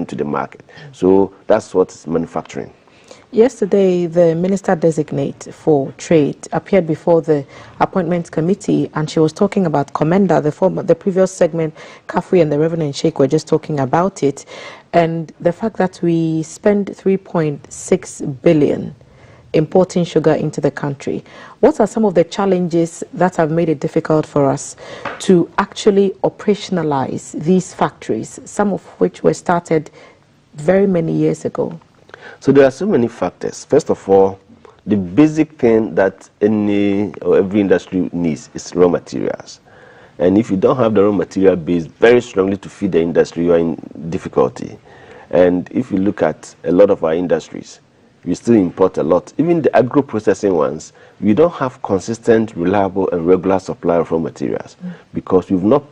to the market. So that's what's manufacturing. Yesterday, the Minister-designate for Trade appeared before the Appointments Committee, and she was talking about Comenda, the previous segment. Kafui and the Reverend Sheikh were just talking about it, and the fact that we spend 3.6 billion importing sugar into the country. What are some of the challenges that have made it difficult for us to actually operationalize these factories, some of which were started very many years ago? So there are so many factors. First of all, the basic thing that any or every industry needs is raw materials. And if you don't have the raw material base very strongly to feed the industry, you are in difficulty. And if you look at a lot of our industries, we still import a lot. Even the agro-processing ones, we don't have consistent, reliable, and regular supply of raw materials because we've not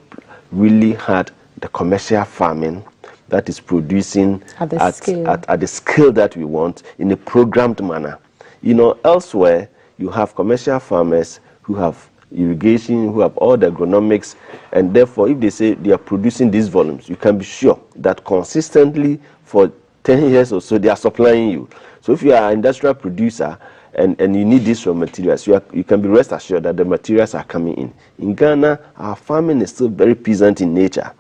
really had the commercial farming that is producing at the scale that we want in a programmed manner. You know, elsewhere, you have commercial farmers who have irrigation, who have all the agronomics, and therefore, if they say they are producing these volumes, you can be sure that consistently for 10 years or so, they are supplying you. So if you are an industrial producer and you need these raw materials, you can be rest assured that the materials are coming in. In Ghana, our farming is still very peasant in nature,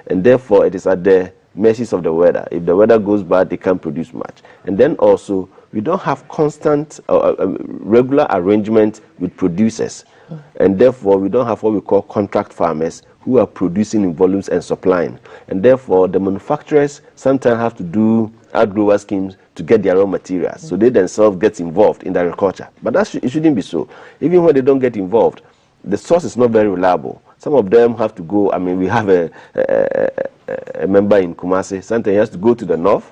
and therefore, it is at the mercies of the weather. If the weather goes bad, they can't produce much. And then also, we don't have constant regular arrangement with producers. And therefore, we don't have what we call contract farmers who are producing in volumes and supplying. And therefore, the manufacturers sometimes have to do outgrower schemes to get their raw materials. So they themselves get involved in the agriculture. But it shouldn't be so. Even when they don't get involved, the source is not very reliable. Some of them have to go. I mean, we have a member in Kumasi. Sometimes he has to go to the north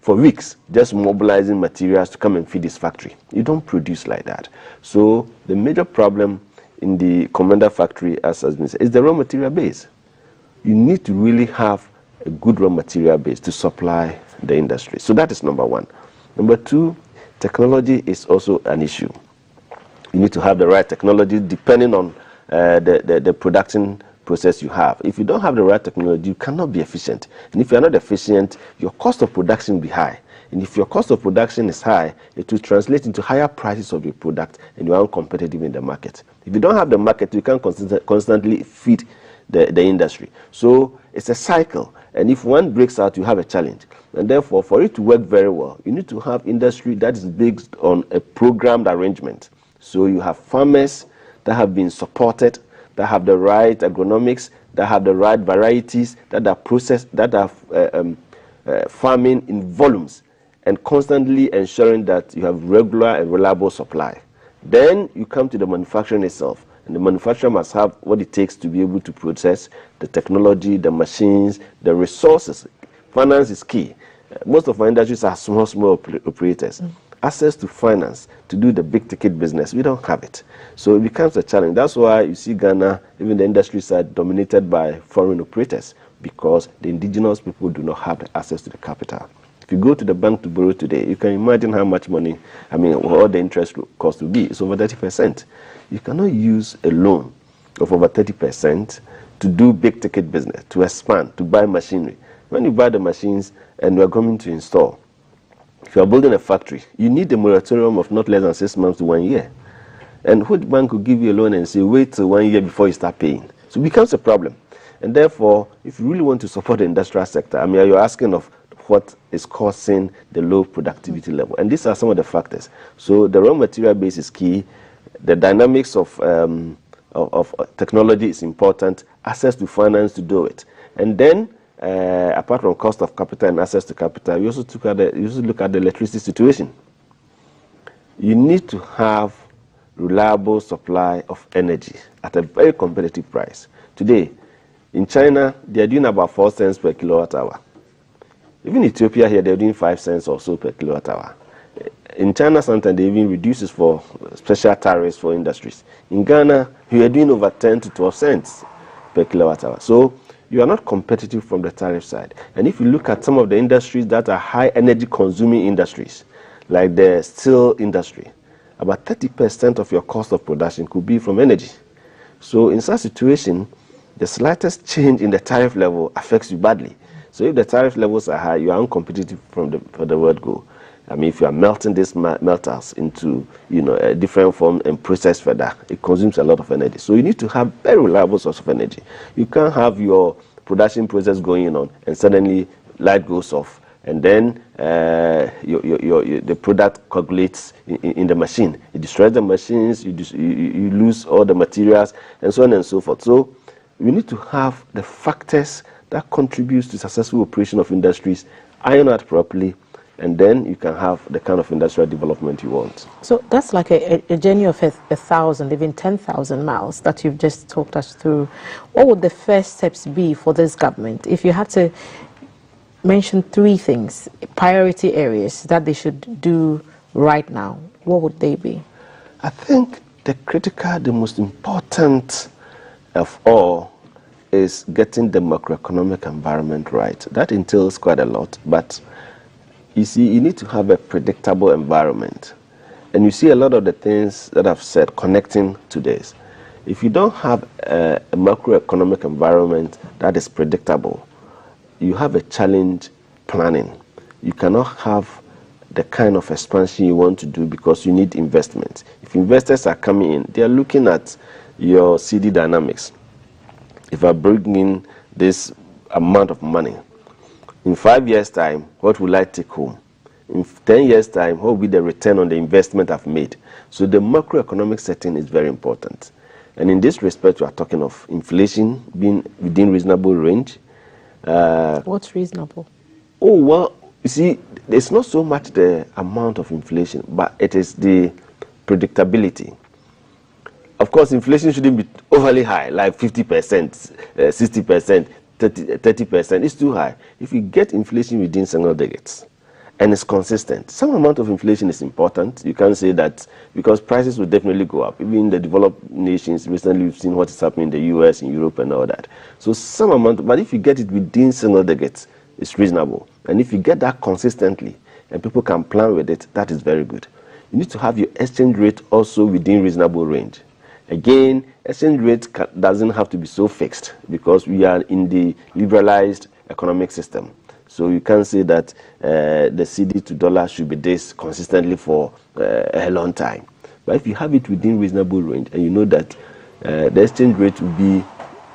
for weeks, just mobilizing materials to come and feed his factory. You don't produce like that. So the major problem in the Commander factory, as has been said, is the raw material base. You need to really have a good raw material base to supply the industry. So that is number one. Number two, technology is also an issue. You need to have the right technology depending on the production process you have. If you don't have the right technology, you cannot be efficient. And if you're not efficient, your cost of production will be high. And if your cost of production is high, it will translate into higher prices of your product and you are uncompetitive in the market. If you don't have the market, you can't constantly feed the industry. So it's a cycle. And if one breaks out, you have a challenge. And therefore, for it to work very well, you need to have industry that is based on a programmed arrangement. So you have farmers that have been supported, that have the right agronomics, that have the right varieties, that are processed, that are farming in volumes, and constantly ensuring that you have regular and reliable supply. Then you come to the manufacturing itself, and the manufacturer must have what it takes to be able to process the technology, the machines, the resources. Finance is key. Most of our industries are small operators. Access to finance to do the big ticket business, we don't have it. So it becomes a challenge. That's why you see Ghana, even the industries are dominated by foreign operators because the indigenous people do not have the access to the capital. If you go to the bank to borrow today, you can imagine how much money, what the interest cost will be. It's over 30%. You cannot use a loan of over 30% to do big ticket business, to expand, to buy machinery. When you buy the machines and we are going to install, if you are building a factory, you need a moratorium of not less than 6 months to 1 year. And which bank will give you a loan and say, wait till 1 year before you start paying? So it becomes a problem. And therefore, if you really want to support the industrial sector, you're asking of what is causing the low productivity level. And these are some of the factors. So the raw material base is key. The dynamics of technology is important. Access to finance to do it. And then, apart from cost of capital and access to capital, you also look at the electricity situation. You need to have reliable supply of energy at a very competitive price. Today, in China, they are doing about 4 cents per kilowatt hour. Even Ethiopia here, they're doing 5 cents or so per kilowatt hour. In China, sometimes they even reduce it for special tariffs for industries. In Ghana, we are doing over 10 to 12 cents per kilowatt hour. So you are not competitive from the tariff side. And if you look at some of the industries that are high energy consuming industries, like the steel industry, about 30% of your cost of production could be from energy. So in such a situation, the slightest change in the tariff level affects you badly. So if the tariff levels are high, you are uncompetitive from the word go. I mean, if you are melting these melters into, a different form and process further, it consumes a lot of energy. So you need to have very reliable source of energy. You can't have your production process going on and suddenly light goes off, and then the product coagulates in the machine. It destroys the machines, you lose all the materials, and so on and so forth. So we need to have the factors that contributes to successful operation of industries iron out properly, and then you can have the kind of industrial development you want. So that's like a journey of 1,000, even 10,000 miles that you've just talked us through. What would the first steps be for this government? If you had to mention 3 things, priority areas that they should do right now, what would they be? I think the most important of all is getting the macroeconomic environment right. That entails quite a lot, but you see, you need to have a predictable environment. And you see a lot of the things that I've said connecting to this. If you don't have a macroeconomic environment that is predictable, you have a challenge planning. You cannot have the kind of expansion you want to do because you need investment. If investors are coming in, they are looking at your CD dynamics. If I bring in this amount of money, in 5 years' time, what will I take home? In 10 years' time, what will be the return on the investment I've made? So the macroeconomic setting is very important. And in this respect, we are talking of inflation being within reasonable range. What's reasonable? Oh, well, you see, it's not so much the amount of inflation, but it is the predictability. Of course, inflation shouldn't be overly high, like 50%, 60%. 30%, it's too high. If you get inflation within single digits and it's consistent, some amount of inflation is important. You can't say that because prices will definitely go up. Even in the developed nations, recently we've seen what is happening in the US, in Europe and all that. So some amount, but if you get it within single digits, it's reasonable. And if you get that consistently and people can plan with it, that is very good. You need to have your exchange rate also within reasonable range. Again, exchange rate doesn't have to be so fixed because we are in the liberalized economic system. So you can't say that the CD to dollar should be this consistently for a long time. But if you have it within reasonable range and you know that the exchange rate will be,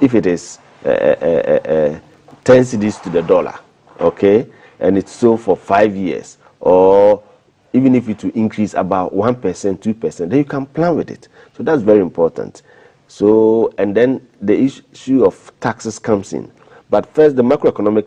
if it is 10 CDs to the dollar, okay, and it's so for 5 years, or even if it will increase about 1%, 2%, then you can plan with it. So that's very important. So, and then the issue of taxes comes in. But first, the macroeconomic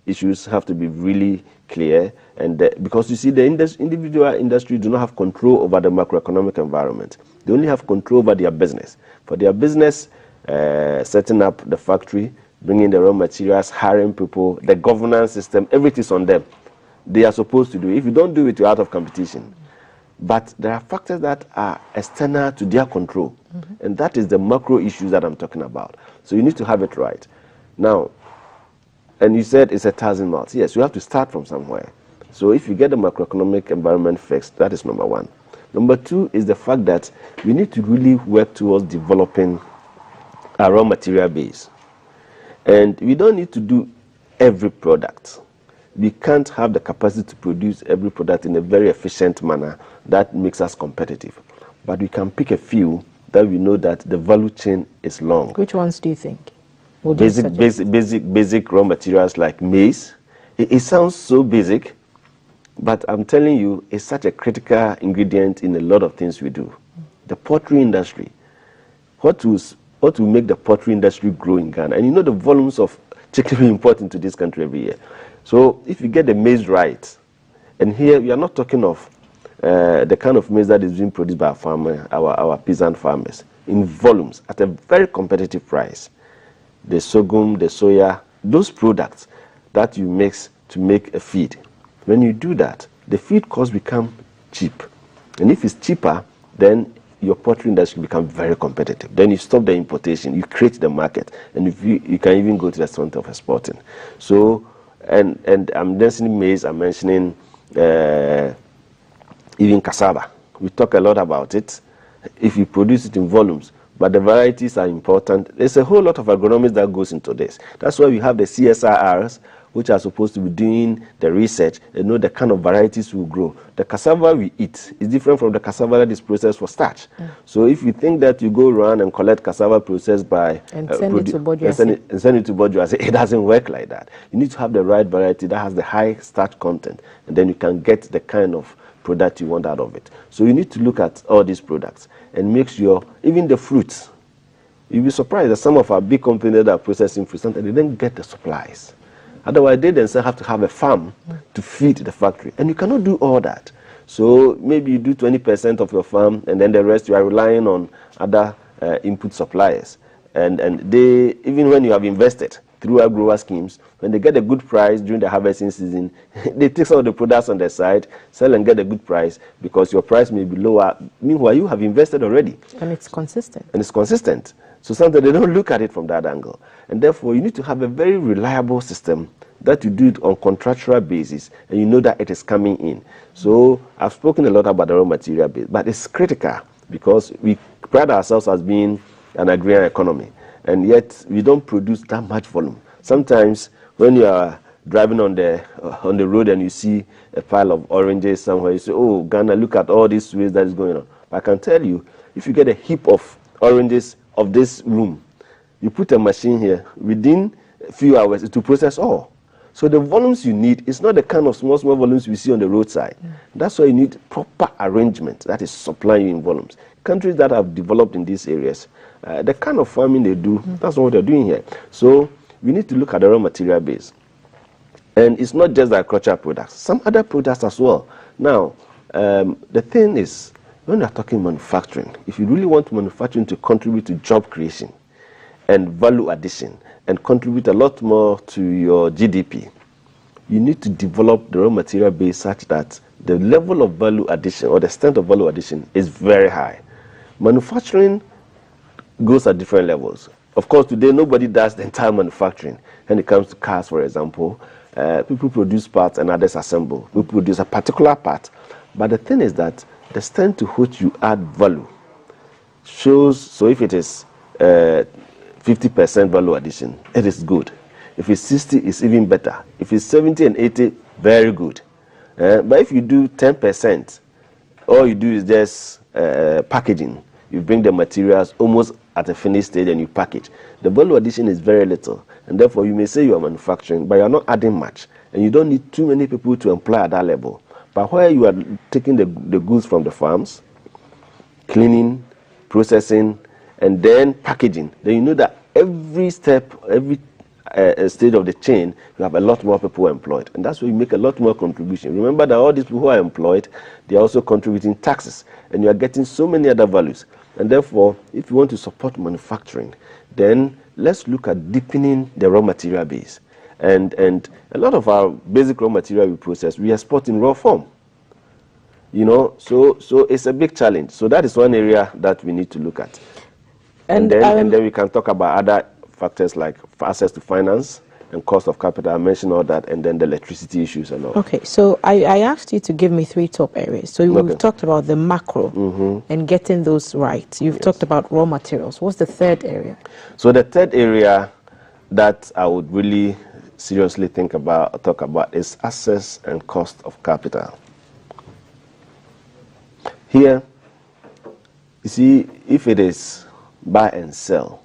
issues have to be really clear, and because you see, the individual industry do not have control over the macroeconomic environment. They only have control over their business. For their business, setting up the factory, bringing the raw materials, hiring people, the governance system, everything's on them. They are supposed to do it. If you don't do it, you're out of competition. But there are factors that are external to their control. And that is the macro issues that I'm talking about. So you need to have it right. Now, and you said it's 1,000 miles. Yes, you have to start from somewhere. So if you get the macroeconomic environment fixed, that is number 1. Number 2 is the fact that we need to really work towards developing a raw material base. And we don't need to do every product. We can't have the capacity to produce every product in a very efficient manner that makes us competitive. But we can pick a few that we know that the value chain is long. Which ones do you think? Basic raw materials like maize. It sounds so basic, but I'm telling you, it's such a critical ingredient in a lot of things we do. The pottery industry. What will make the pottery industry grow in Ghana? And you know the volumes of chicken we import into this country every year. So if you get the maize right, and here we are not talking of the kind of maize that is being produced by our peasant farmers in volumes at a very competitive price. The sorghum, the soya, those products that you mix to make a feed. When you do that, the feed costs become cheap. And if it's cheaper, then your pottery industry becomes very competitive. Then you stop the importation, you create the market, and if you can even go to the front of exporting. So, and I'm mentioning maize, I'm mentioning even cassava. We talk a lot about it if you produce it in volumes, but the varieties are important. There's a whole lot of agronomics that goes into this. That's why we have the CSIRs, which are supposed to be doing the research and know the kind of varieties will grow. The cassava we eat is different from the cassava that is processed for starch. So if you think that you go around and collect cassava processed by and send it to Bourgeoisie, it doesn't work like that. You need to have the right variety that has the high starch content, and then you can get the kind of product you want out of it. So you need to look at all these products and make sure, even the fruits, you'll be surprised that some of our big companies that are processing fruits, sometimes they don't get the supplies. Otherwise, they themselves have to have a farm to feed the factory. And you cannot do all that. So maybe you do 20% of your farm, and then the rest you are relying on other input suppliers. And they, even when you have invested through our grower schemes, when they get a good price during the harvesting season, they take some of the products on their side, sell and get a good price, because your price may be lower. Meanwhile, you have invested already. And it's consistent. And it's consistent. So sometimes they don't look at it from that angle. And therefore, you need to have a very reliable system that you do it on contractual basis, and you know that it is coming in. So I've spoken a lot about the raw material base, but it's critical because we pride ourselves as being an agrarian economy, and yet we don't produce that much volume. Sometimes when you are driving on the road and you see a pile of oranges somewhere, you say, oh, Ghana, look at all these waste that is going on. But I can tell you, if you get a heap of oranges of this room, you put a machine here, within a few hours it will process all. So the volumes you need is not the kind of small volumes we see on the roadside. That's why you need proper arrangement that is supplying you in volumes. Countries that have developed in these areas, the kind of farming they do, that's what they're doing here. So we need to look at the raw material base. And it's not just the agricultural products, some other products as well. Now, the thing is, when you're talking manufacturing, if you really want manufacturing to contribute to job creation and value addition and contribute a lot more to your GDP, you need to develop the raw material base such that the level of value addition or the extent of value addition is very high. Manufacturing goes at different levels. Of course, today nobody does the entire manufacturing. When it comes to cars, for example, people produce parts and others assemble. We produce a particular part. But the thing is that the extent to which you add value shows, so if it is 50% value addition, it is good. If it's 60, it's even better. If it's 70 and 80, very good. But if you do 10%, all you do is just packaging. You bring the materials almost at a finished stage and you package. The value addition is very little. And therefore, you may say you are manufacturing, but you are not adding much. And you don't need too many people to employ at that level. But where you are taking the goods from the farms, cleaning, processing, and then packaging, then you know that every step, every stage of the chain, you have a lot more people employed. And that's where you make a lot more contribution. Remember that all these people who are employed, they are also contributing taxes. And you are getting so many other values. And therefore, if you want to support manufacturing, then let's look at deepening the raw material base. And a lot of our basic raw material we process, we export in raw form. You know, so it's a big challenge. So that is one area that we need to look at. And then we can talk about other factors like access to finance and cost of capital. I mentioned all that, and then the electricity issues and all. Okay, so I asked you to give me 3 top areas. So we've talked about the macro and getting those right. You've talked about raw materials. What's the third area? So the third area that I would really seriously talk about is access and cost of capital. Here, you see, if it is buy and sell,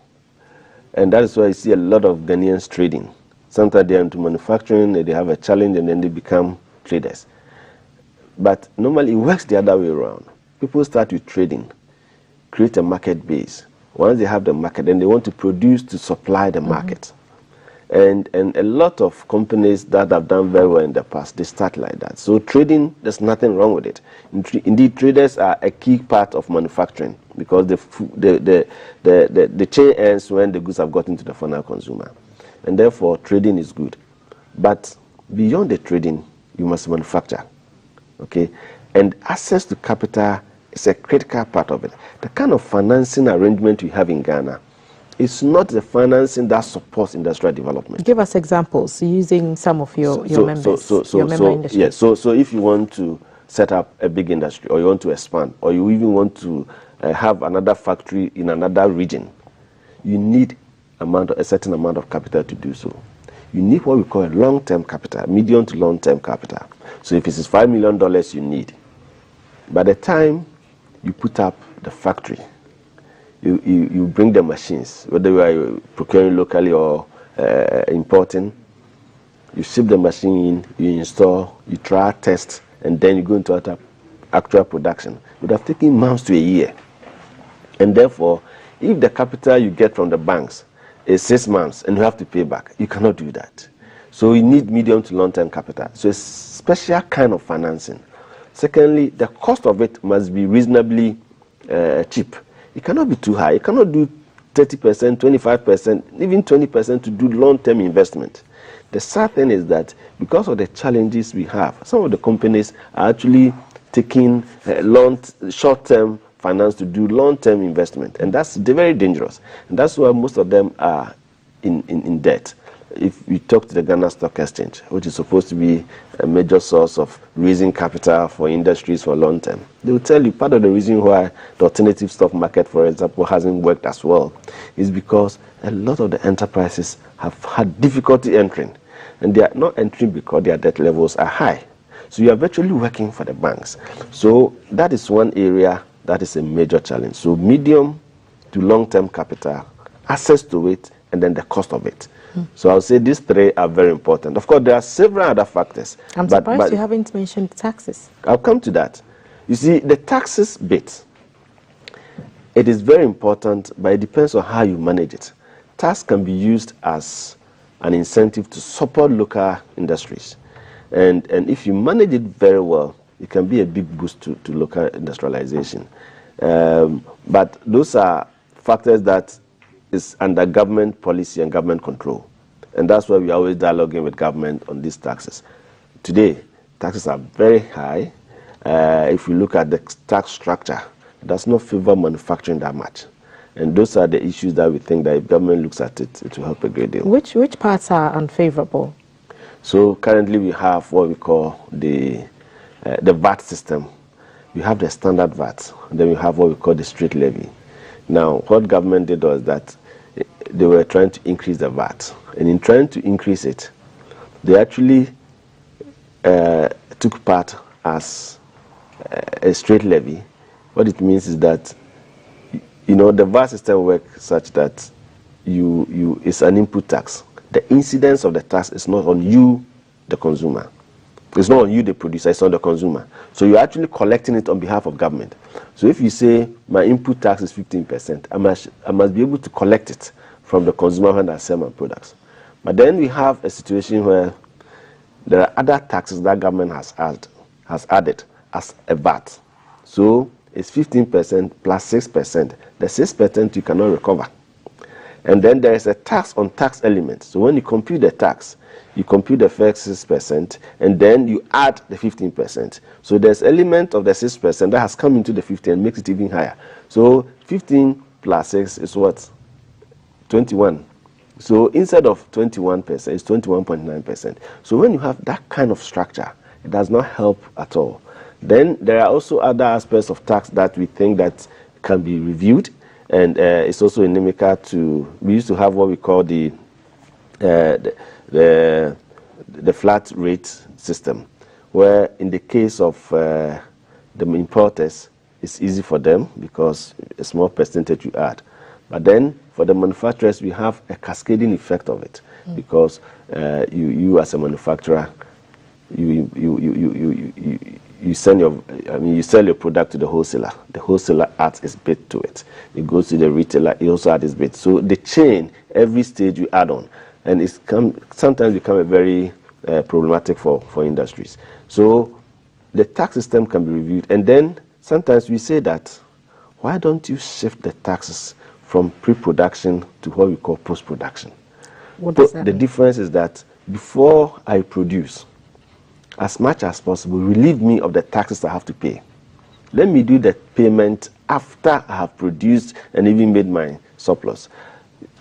and that is why you see a lot of Ghanaians trading. Sometimes they are into manufacturing, they have a challenge, and then they become traders. But normally it works the other way around. People start with trading, create a market base. Once they have the market, then they want to produce to supply the market. And a lot of companies that have done very well in the past, they start like that. So trading, there's nothing wrong with it. Indeed, traders are a key part of manufacturing because the chain ends when the goods have gotten to the final consumer. And therefore, trading is good. But beyond the trading, you must manufacture. Okay? And access to capital is a critical part of it. The kind of financing arrangement we have in Ghana, it's not the financing that supports industrial development. Give us examples using some of your members, your member industry. Yes, so if you want to set up a big industry, or you want to expand, or you even want to have another factory in another region, you need a certain amount of capital to do so. you need what we call a long-term capital, medium to long-term capital. So if it is $5 million you need, by the time you put up the factory, you bring the machines, whether you are procuring locally or importing, you ship the machine in, you install, you try, test, and then you go into actual production. It would have taken months to a year. And therefore, if the capital you get from the banks is 6 months and you have to pay back, you cannot do that. So you need medium to long-term capital. So it's a special kind of financing. Secondly, the cost of it must be reasonably cheap. It cannot be too high. You cannot do 30%, 25%, even 20% to do long-term investment. The sad thing is that because of the challenges we have, some of the companies are actually taking short-term finance to do long-term investment, and that's very dangerous. And that's why most of them are in debt. If you talk to the Ghana Stock Exchange, which is supposed to be a major source of raising capital for industries for long term, they will tell you part of the reason why the alternative stock market, for example, hasn't worked as well is because a lot of the enterprises have had difficulty entering, and they are not entering because their debt levels are high. So you are virtually working for the banks. So that is one area that is a major challenge. So medium to long-term capital, access to it, and then the cost of it. So I'll say these three are very important. Of course, there are several other factors. I'm surprised you haven't mentioned taxes. I'll come to that. You see, the taxes bit, it is very important, but it depends on how you manage it. Tax can be used as an incentive to support local industries. And if you manage it very well, it can be a big boost to local industrialization. But those are factors that is under government policy and government control. And that's why we're always dialoguing with government on these taxes. Today, taxes are very high. If you look at the tax structure, it does not favor manufacturing that much. And those are the issues that we think that if government looks at it, it will help a great deal. Which parts are unfavorable? So currently we have what we call the VAT system. We have the standard VAT, and then we have what we call the street levy. Now, what government did was that they were trying to increase the VAT. And in trying to increase it, they actually took part as a straight levy. What it means is that, the VAT system works such that it's an input tax. The incidence of the tax is not on you, the consumer. It's not on you, the producer, it's on the consumer. So you're actually collecting it on behalf of government. So if you say my input tax is 15%, I must be able to collect it from the consumer when I sell my products. But then we have a situation where there are other taxes that government has added as a VAT. So it's 15% plus 6%. The 6% you cannot recover. And then there is a tax on tax elements. So when you compute the tax, you compute the first 6%, and then you add the 15%. So there's element of the 6% that has come into the 15 and makes it even higher. So 15 plus 6 is what? 21. So instead of 21%, it's 21.9%. So when you have that kind of structure, it does not help at all. Then there are also other aspects of tax that we think that can be reviewed, and it's also inimical to, we used to have what we call the flat rate system, where in the case of the importers, it's easy for them because a small percentage you add. But then for the manufacturers, we have a cascading effect of it, because you as a manufacturer, you sell your product to the wholesaler. The wholesaler adds his bit to it. It goes to the retailer, he also adds his bit. So the chain, every stage you add on, and it's sometimes become a very problematic for industries. So the tax system can be reviewed, and then sometimes we say that, why don't you shift the taxes from pre-production to what we call post-production? What does that The mean? difference is that before I produce, as much as possible, relieve me of the taxes I have to pay. Let me do the payment after I have produced and even made my surplus.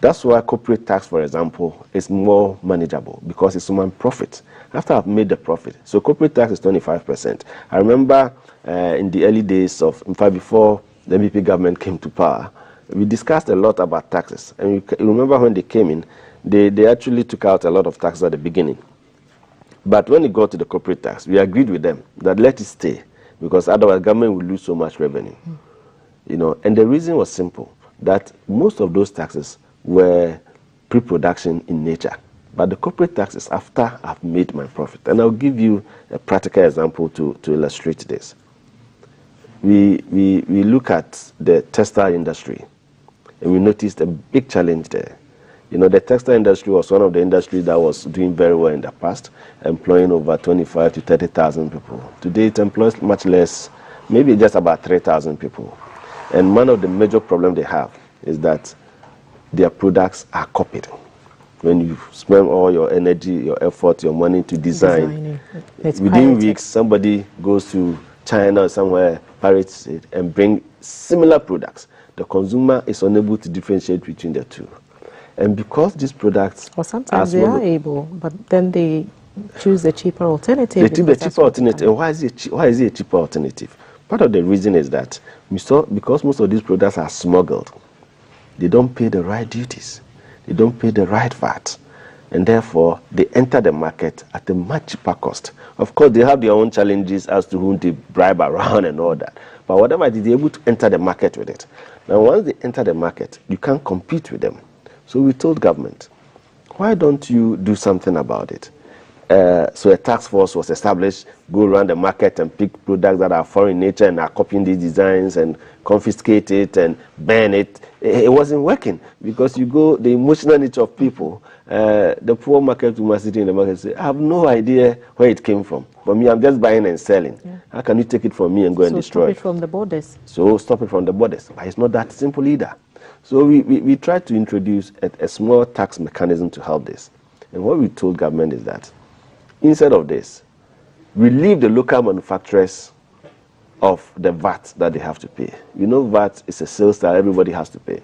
That's why corporate tax, for example, is more manageable, because it's human profit. After I've made the profit. So corporate tax is 25%. I remember in the early days of, in fact, before the MPP government came to power, we discussed a lot about taxes. And you remember when they came in, They actually took out a lot of taxes at the beginning. But when it got to the corporate tax, we agreed with them that let it stay, because otherwise government will lose so much revenue. You know, and the reason was simple, that most of those taxes were pre-production in nature. But the corporate tax is after I've made my profit. And I'll give you a practical example to illustrate this. We look at the textile industry, and we noticed a big challenge there. You know, the textile industry was one of the industries that was doing very well in the past, employing over 25 to 30,000 people. Today it employs much less, maybe just about 3,000 people. And one of the major problems they have is that their products are copied. When you spend all your energy, your effort, your money to design, within weeks somebody goes to China or somewhere, pirates it, and bring similar products. The consumer is unable to differentiate between the two. And because these products... Or sometimes they are able, but then they choose a cheaper alternative. They choose a cheaper alternative. And why is it a cheaper alternative? Part of the reason is that because most of these products are smuggled, they don't pay the right duties. They don't pay the right VAT. And therefore, they enter the market at a much cheaper cost. Of course, they have their own challenges as to whom they bribe around and all that. But whatever, they're able to enter the market with it. Now, once they enter the market, you can't compete with them. So we told government, why don't you do something about it? So a task force was established, go around the market and pick products that are foreign in nature and are copying these designs and confiscate it and ban it. It wasn't working because you go, the emotional nature of people, the poor market woman sitting in the market say, I have no idea where it came from. For me, I'm just buying and selling. Yeah. How can you take it from me and go and destroy it? Stop it from the borders. So stop it from the borders. But it's not that simple either. So we tried to introduce a small tax mechanism to help this. And what we told government is that instead of this, relieve the local manufacturers of the VAT that they have to pay. You know, VAT is a sales that everybody has to pay.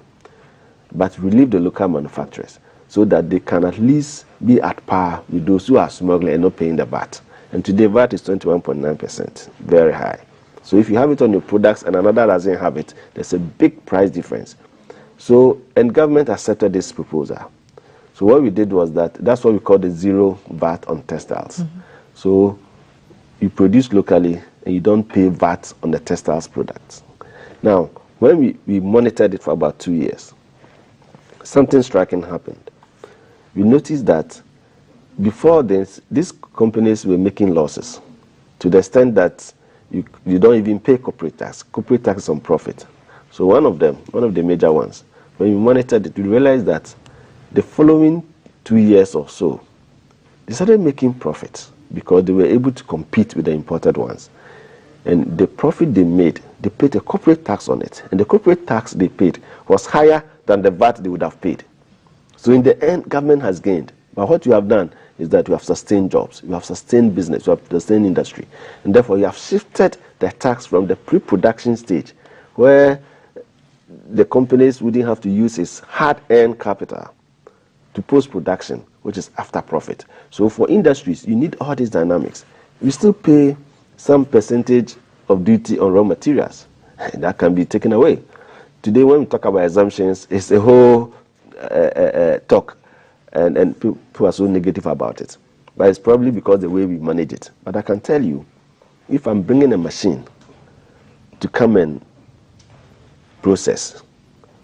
But relieve the local manufacturers so that they can at least be at par with those who are smuggling and not paying the VAT. And today, VAT is 21.9%, very high. So if you have it on your products and another doesn't have it, there's a big price difference. So, and government accepted this proposal. So what we did was that's what we call the zero VAT on textiles. Mm-hmm. So you produce locally and you don't pay VAT on the textiles products. Now, when we monitored it for about 2 years, something striking happened. We noticed that before this, these companies were making losses to the extent that you don't even pay corporate tax. Corporate tax is on profit. So one of the major ones, when we monitored it, we realized that the following 2 years or so, they started making profits because they were able to compete with the imported ones. And the profit they made, they paid a corporate tax on it. And the corporate tax they paid was higher than the VAT they would have paid. So in the end, government has gained. But what you have done is that you have sustained jobs, you have sustained business, you have sustained industry. And therefore, you have shifted the tax from the pre-production stage, where the companies wouldn't have to use its hard-earned capital to post-production, which is after profit. So for industries, you need all these dynamics. You still pay some percentage of duty on raw materials. That can be taken away. Today, when we talk about exemptions, it's a whole talk, and people are so negative about it. But it's probably because the way we manage it. But I can tell you, if I'm bringing a machine to come and process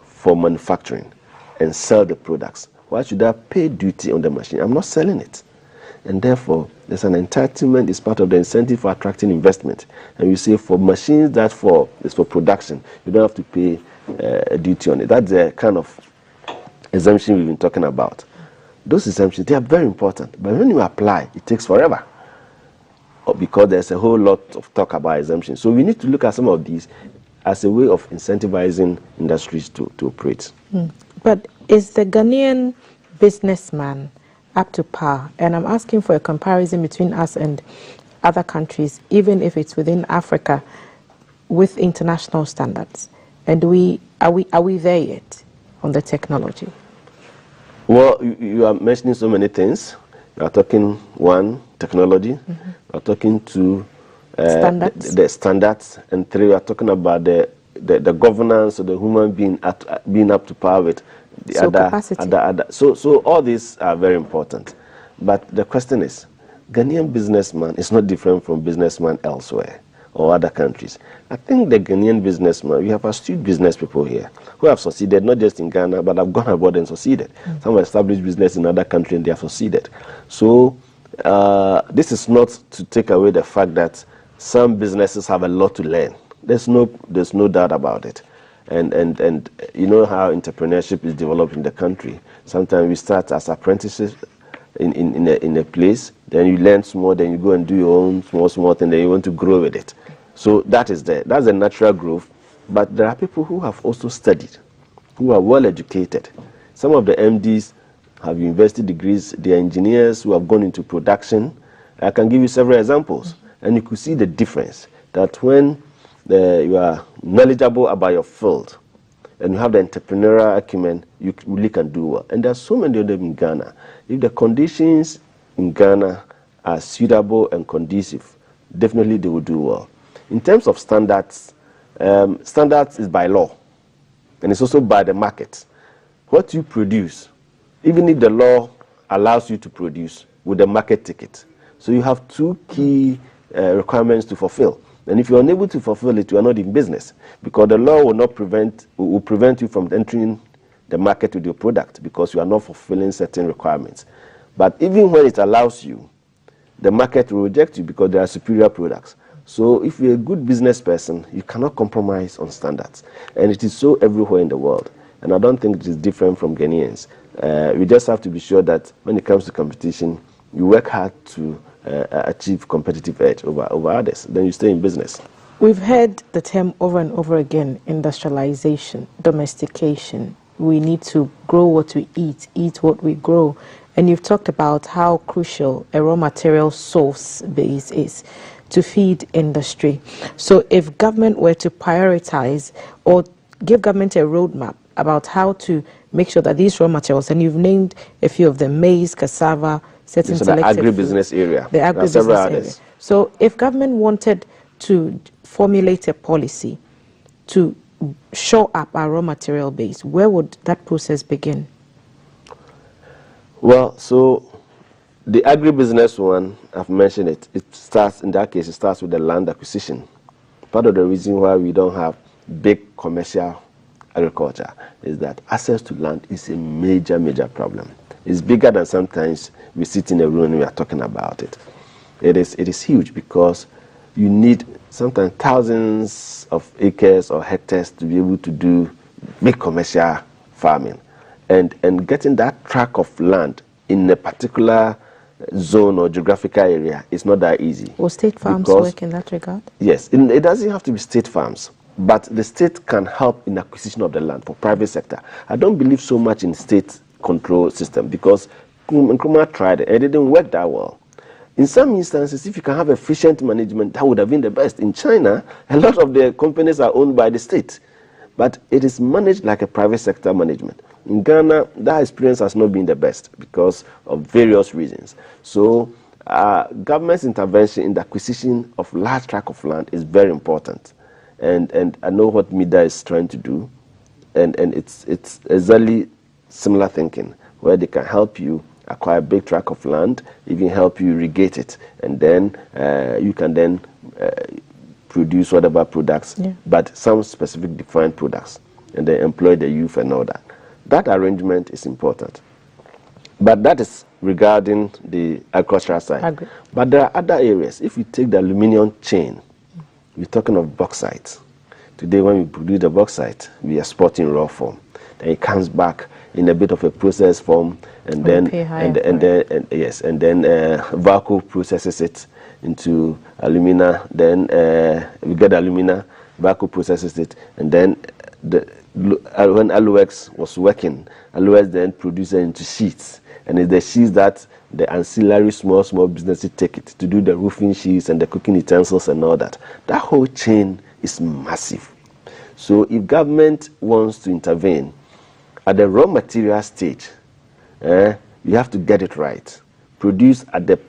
for manufacturing and sell the products, why should I pay duty on the machine? I'm not selling it. And therefore, there's an entitlement, it's part of the incentive for attracting investment. And we say for machines that is for production, you don't have to pay a duty on it. That's the kind of exemption we've been talking about. Those exemptions, they are very important. But when you apply, it takes forever. Because there's a whole lot of talk about exemptions. So we need to look at some of these as a way of incentivizing industries to operate. But is the Ghanaian businessman up to par? And I'm asking for a comparison between us and other countries, even if it's within Africa, with international standards. And are we there yet on the technology? Well, you are mentioning so many things. You are talking, one, technology. Mm-hmm. You are talking two, standards. The standards, and three, we are talking about the governance of the human being being up to par with So all these are very important. But the question is, Ghanaian businessman is not different from businessman elsewhere or other countries. I think the Ghanaian businessman, we have astute business people here who have succeeded, not just in Ghana, but have gone abroad and succeeded. Some have established business in other countries and they have succeeded. So this is not to take away the fact that some businesses have a lot to learn. There's no doubt about it. And you know how entrepreneurship is developed in the country. Sometimes we start as apprentices in a place, then you learn small, then you go and do your own small thing, then you want to grow with it. So that is there. That's a natural growth. But there are people who have also studied, who are well educated. Some of the MDs have university degrees. They are engineers who have gone into production. I can give you several examples. And you could see the difference that when you are knowledgeable about your field and you have the entrepreneurial acumen, you really can do well. And there are so many of them in Ghana. If the conditions in Ghana are suitable and conducive, definitely they will do well. In terms of standards, standards is by law, and it's also by the market. What you produce, even if the law allows you to produce, with the market ticket. So you have two key requirements to fulfill. And if you're unable to fulfill it, you are not in business, because the law will prevent you from entering the market with your product because you are not fulfilling certain requirements. But even when it allows you, the market will reject you because there are superior products. So if you're a good business person, you cannot compromise on standards. And it is so everywhere in the world. And I don't think it is different from Ghanaians. We just have to be sure that when it comes to competition, you work hard to achieve competitive edge over others. Then you stay in business. We've heard the term over and over again: industrialization, domestication. We need to grow what we eat what we grow. And you've talked about how crucial a raw material source base is to feed industry. So if government were to prioritize or give government a roadmap about how to make sure that these raw materials, and you've named a few of them: maize, cassava, certain selected the agribusiness area. The agribusiness area. So if government wanted to formulate a policy to shore up our raw material base, where would that process begin? Well, so the agribusiness one, I've mentioned it. It starts, in that case, it starts with the land acquisition. Part of the reason why we don't have big commercial agriculture is that access to land is a major problem. It's bigger than sometimes we sit in a room and we are talking about it. It is huge because you need sometimes thousands of acres or hectares to be able to do big commercial farming. And getting that tract of land in a particular zone or geographical area is not that easy. Will state farms work in that regard? Yes, it doesn't have to be state farms, but the state can help in acquisition of the land for private sector. I don't believe so much in state control system because Nkrumah tried it and it didn't work that well. In some instances, if you can have efficient management, that would have been the best. In China, a lot of the companies are owned by the state, but it is managed like a private sector management. In Ghana, that experience has not been the best because of various reasons. So government's intervention in the acquisition of large tract of land is very important. And I know what MIDA is trying to do, and it's exactly similar thinking, where they can help you acquire a big tract of land, even help you irrigate it, and then you can then produce whatever products, but some specific defined products, and then employ the youth and all that. That arrangement is important. But that is regarding the agricultural side. But there are other areas. If you take the aluminium chain, we're talking of bauxite. Today, when we produce the bauxite, we export in raw form. Then it comes back in a bit of a processed form, and then Vacuum processes it into alumina. Then we get alumina, Vacuum processes it, and then when Aluex was working, Aluex then produces it into sheets, and it's the sheets that the ancillary small businesses take it to do the roofing sheets and the cooking utensils and all that. That whole chain is massive. So if government wants to intervene at the raw material stage, you have to get it right. Produce at the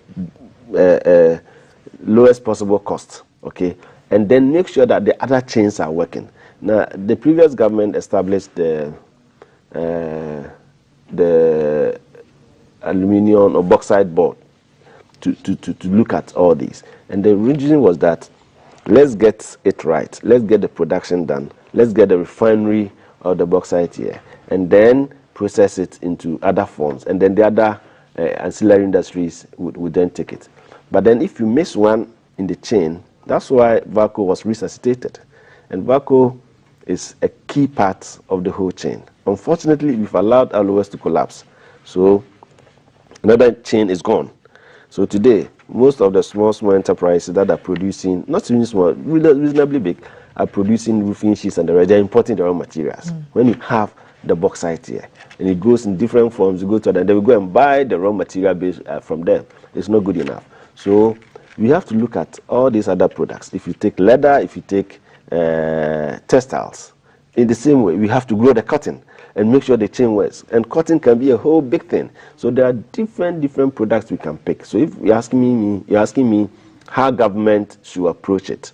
lowest possible cost, okay? And then make sure that the other chains are working. Now, the previous government established the the aluminium or bauxite board to look at all these. And the reason was that let's get it right. Let's get the production done. Let's get the refinery of the bauxite here, and then process it into other forms. And then the other ancillary industries would then take it. But then if you miss one in the chain, that's why VACO was resuscitated. And VACO is a key part of the whole chain. Unfortunately, we've allowed our lowest to collapse. So another chain is gone. So today, most of the small enterprises that are producing, not really small, reasonably big, are producing roofing sheets and the rest. They're importing the raw materials. When you have the bauxite here, and it goes in different forms, you go to them, they will go and buy the raw material base from them. It's not good enough. So we have to look at all these other products. If you take leather, if you take textiles, in the same way, we have to grow the cotton and make sure the chain works. And cotton can be a whole big thing. So there are different products we can pick. So if you're asking me how government should approach it,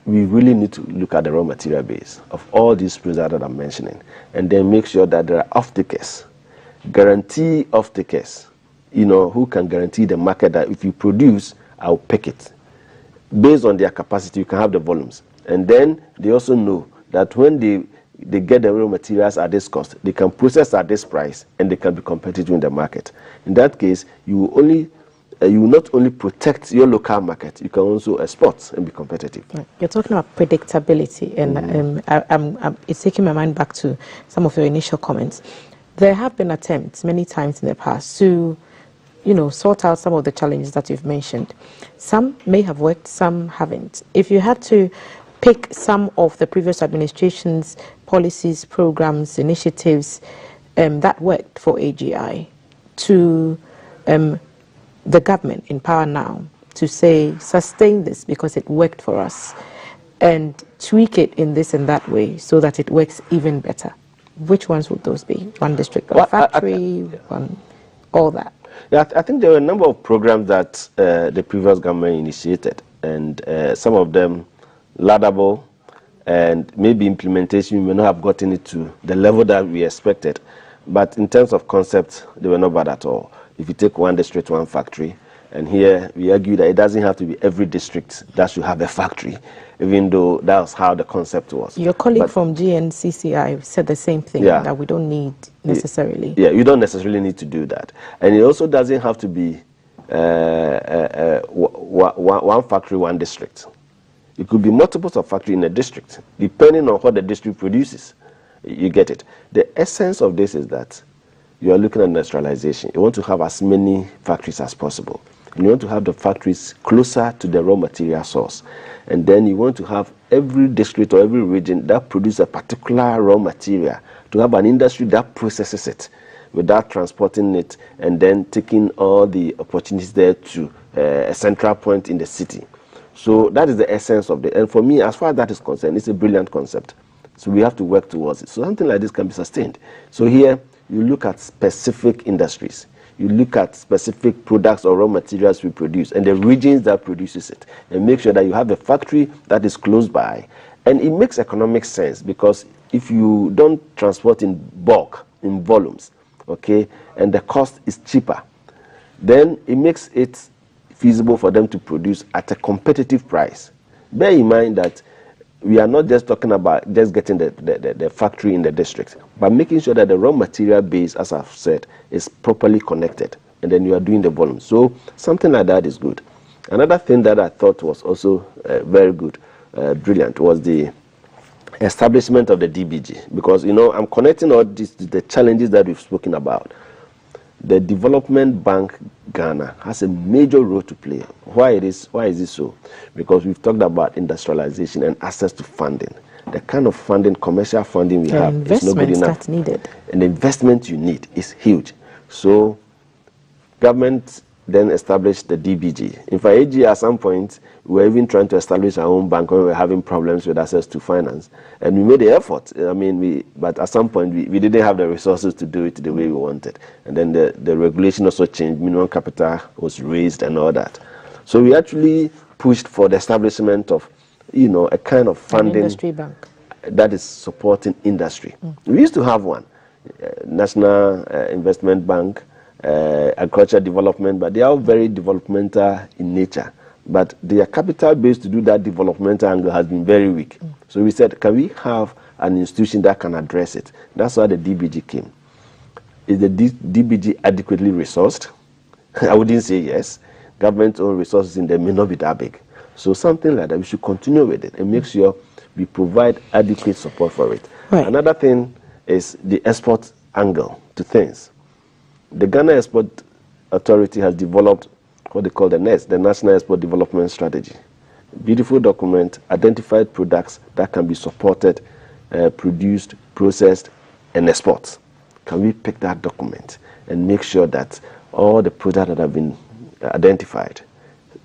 we really need to look at the raw material base of all these products that I'm mentioning, and then make sure that there are off-takers, guarantee off-takers, who can guarantee the market that if you produce, I'll pick it. Based on their capacity, you can have the volumes. And then they also know that when they get the raw materials at this cost, they can process at this price, and they can be competitive in the market. In that case, you will not only protect your local market, you can also export and be competitive. You're talking about predictability, and it's taking my mind back to some of your initial comments. There have been attempts many times in the past to, sort out some of the challenges that you've mentioned. Some may have worked, some haven't. If you had to pick some of the previous administration's policies, programs, initiatives that worked for AGI to the government in power now to say, sustain this because it worked for us, and tweak it in this and that way so that it works even better, which ones would those be? One district, one factory, one, all that? Yeah, I think there were a number of programs that the previous government initiated, and some of them laudable, and maybe implementation, we may not have gotten it to the level that we expected. But in terms of concept, they were not bad at all. If you take one district, one factory, and here we argue that it doesn't have to be every district that should have a factory, even though that's how the concept was. Your colleague from GNCCI said the same thing, that we don't need necessarily. Yeah, you don't necessarily need to do that. And it also doesn't have to be one factory, one district. It could be multiples of factories in a district, depending on what the district produces. You get it. The essence of this is that you are looking at industrialization. You want to have as many factories as possible. And you want to have the factories closer to the raw material source. And then you want to have every district or every region that produces a particular raw material to have an industry that processes it without transporting it and then taking all the opportunities there to a central point in the city. So that is the essence of it. And for me, as far as that is concerned, it's a brilliant concept. So we have to work towards it. So something like this can be sustained. So here, you look at specific industries. You look at specific products or raw materials we produce and the regions that produces it, and make sure that you have a factory that is close by. And it makes economic sense, because if you don't transport in bulk, in volumes, okay, and the cost is cheaper, then it makes it feasible for them to produce at a competitive price. Bear in mind that we are not just talking about just getting the factory in the district, but making sure that the raw material base, as I've said, is properly connected, and then you are doing the volume. So something like that is good. Another thing that I thought was also very good, brilliant, was the establishment of the DBG, because I'm connecting all this to the challenges that we've spoken about. The Development Bank Ghana has a major role to play. Why is it so? Because we've talked about industrialization and access to funding. The kind of funding, commercial funding we have is not good enough. That's needed. And the investment you need is huge. So government then established the DBG. In fact, AG at some point, we were even trying to establish our own bank when we were having problems with access to finance. And we made the effort. But at some point, we didn't have the resources to do it the way we wanted. And then the regulation also changed. Minimum capital was raised and all that. So we actually pushed for the establishment of, a kind of funding industry bank that is supporting industry. We used to have one. National Investment Bank, Agriculture Development, but they are all very developmental in nature. But their capital base to do that developmental angle has been very weak. So we said, can we have an institution that can address it? That's why the DBG came. Is the DBG adequately resourced? I wouldn't say yes. Government-owned resources in there may not be that big. So something like that, we should continue with it and make sure we provide adequate support for it. Right. Another thing is the export angle to things. The Ghana Export Authority has developed what they call the NEST, the National Export Development Strategy. Beautiful document, identified products that can be supported, produced, processed, and exported. Can we pick that document and make sure that all the products that have been identified,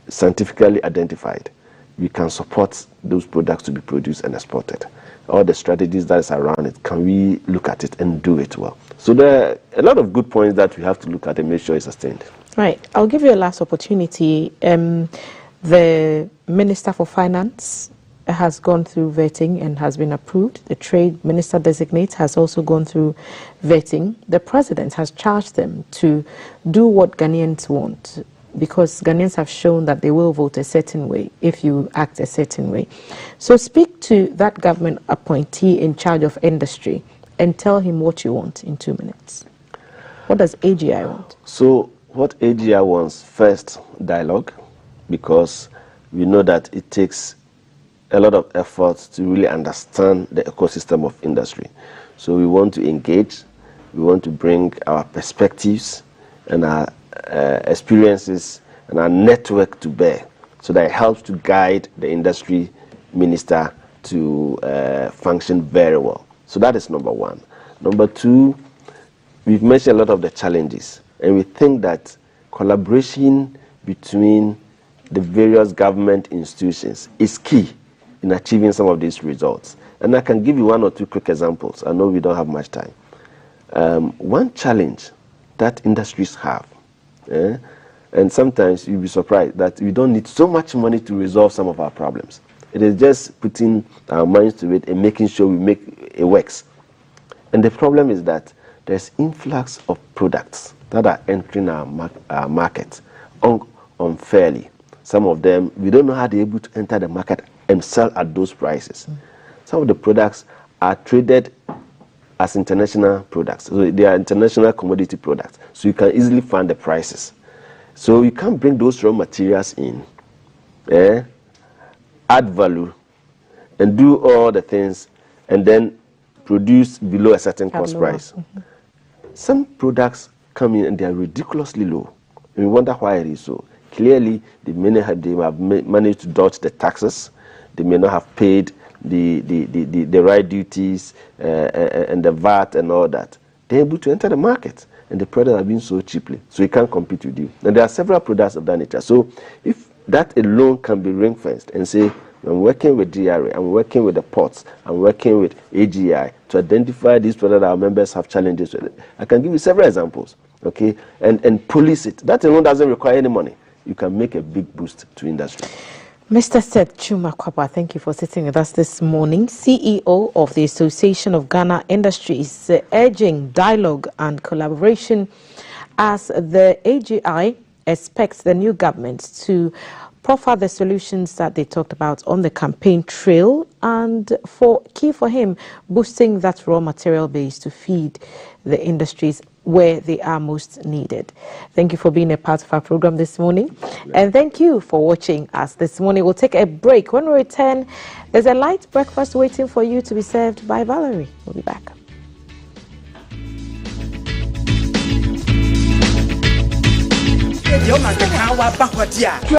scientifically identified, we can support those products to be produced and exported? All the strategies that is around it, can we look at it and do it well? So there are a lot of good points that we have to look at and make sure it's sustained. Right. I'll give you a last opportunity. The Minister for Finance has gone through vetting and has been approved. The Trade Minister Designate has also gone through vetting. The President has charged them to do what Ghanaians want, because Ghanaians have shown that they will vote a certain way if you act a certain way. So speak to that government appointee in charge of industry and tell him what you want in 2 minutes. What does AGI want? So what AGI wants, first, dialogue, because we know that it takes a lot of effort to really understand the ecosystem of industry. So we want to engage, we want to bring our perspectives and our experiences and our network to bear, so that it helps to guide the industry minister to function very well. So that is number one. Number two, we've mentioned a lot of the challenges, and we think that collaboration between the various government institutions is key in achieving some of these results. And I can give you one or two quick examples. I know we don't have much time. One challenge that industries have, and sometimes you'll be surprised that we don't need so much money to resolve some of our problems. It is just putting our minds to it and making sure we make it works. And the problem is that there's influx of products that are entering our market unfairly. Some of them, we don't know how they're able to enter the market and sell at those prices. Some of the products are traded as international products. So they are international commodity products. So you can easily find the prices. So you can bring those raw materials in, add value, and do all the things, and then produce below a certain cost price. Some products come in and they are ridiculously low. And we wonder why it is so. Clearly, they may have managed to dodge the taxes. They may not have paid the right duties and the VAT and all that. They're able to enter the market, and the products are being sold cheaply, so you can't compete with you. And there are several products of that nature. So if that alone can be ring-fenced and say, I'm working with DRA, I'm working with the ports, I'm working with AGI to identify these products that our members have challenges with. I can give you several examples, okay, and police it. That alone doesn't require any money. You can make a big boost to industry. Mr. Seth Chuma Kwapa, thank you for sitting with us this morning. CEO of the Association of Ghana Industries, urging dialogue and collaboration as the AGI expects the new government to proffer the solutions that they talked about on the campaign trail, and key for him, boosting that raw material base to feed the industries where they are most needed. Thank you for being a part of our program this morning, and thank you for watching us this morning. We'll take a break. When we return, there's a light breakfast waiting for you to be served by Valerie. We'll be back.